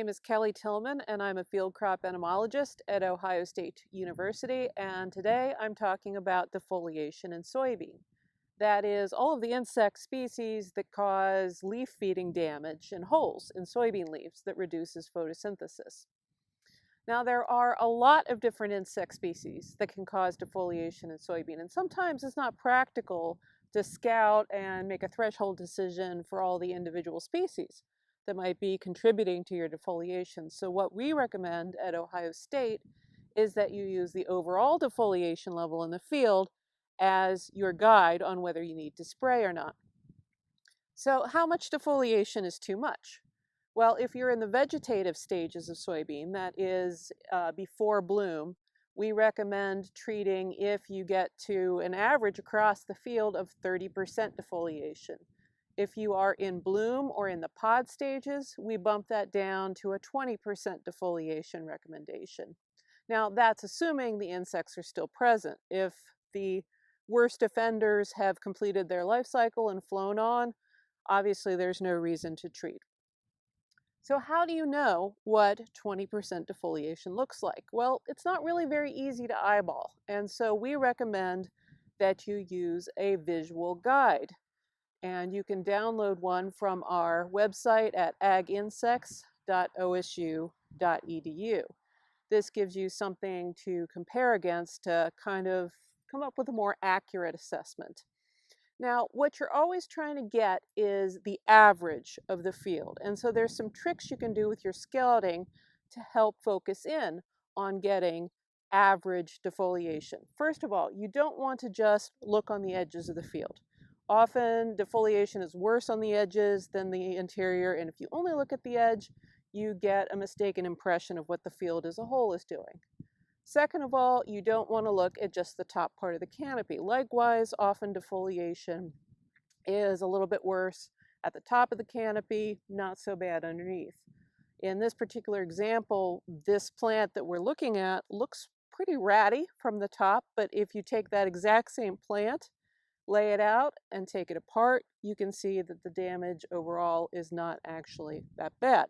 name is Kelley Tilmon, and I'm a field crop entomologist at Ohio State University, and today I'm talking about defoliation in soybean. That is, all of the insect species that cause leaf feeding damage and holes in soybean leaves that reduces photosynthesis. Now, there are a lot of different insect species that can cause defoliation in soybean, and sometimes it's not practical to scout and make a threshold decision for all the individual species that might be contributing to your defoliation. So what we recommend at Ohio State is that you use the overall defoliation level in the field as your guide on whether you need to spray or not. So how much defoliation is too much? Well, if you're in the vegetative stages of soybean, that is before bloom, we recommend treating if you get to an average across the field of 30% defoliation. If you are in bloom or in the pod stages, we bump that down to a 20% defoliation recommendation. Now, that's assuming the insects are still present. If the worst offenders have completed their life cycle and flown on, obviously there's no reason to treat. So how do you know what 20% defoliation looks like? Well, it's not really very easy to eyeball, and so we recommend that you use a visual guide. And you can download one from our website at aginsects.osu.edu. This gives you something to compare against to kind of come up with a more accurate assessment. Now, what you're always trying to get is the average of the field. And so there's some tricks you can do with your scouting to help focus in on getting average defoliation. First of all, you don't want to just look on the edges of the field. Often defoliation is worse on the edges than the interior, and if you only look at the edge, you get a mistaken impression of what the field as a whole is doing. Second of all, you don't want to look at just the top part of the canopy. Likewise, often defoliation is a little bit worse at the top of the canopy, not so bad underneath. In this particular example, this plant that we're looking at looks pretty ratty from the top, but if you take that exact same plant, lay it out, and take it apart, you can see that the damage overall is not actually that bad.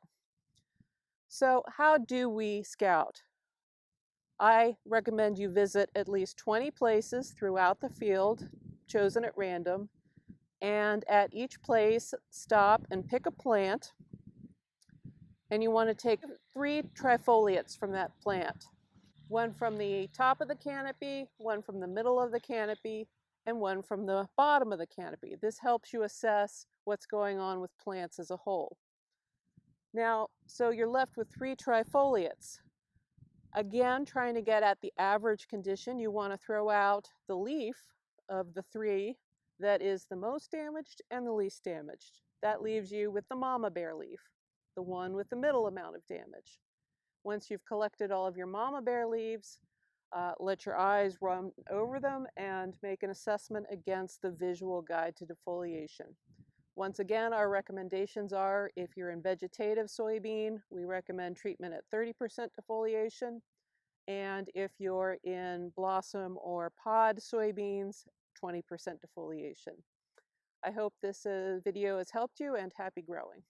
So how do we scout? I recommend you visit at least 20 places throughout the field, chosen at random, and at each place, stop and pick a plant, and you want to take 3 trifoliates from that plant. One from the top of the canopy, one from the middle of the canopy, and one from the bottom of the canopy. This helps you assess what's going on with plants as a whole. Now, so you're left with 3 trifoliates. Again, trying to get at the average condition, you want to throw out the leaf of the 3 that is the most damaged and the least damaged. That leaves you with the mama bear leaf, the one with the middle amount of damage. Once you've collected all of your mama bear leaves, let your eyes run over them and make an assessment against the visual guide to defoliation. Once again, our recommendations are, if you're in vegetative soybean, we recommend treatment at 30% defoliation. And if you're in blossom or pod soybeans, 20% defoliation. I hope this video has helped you, and happy growing.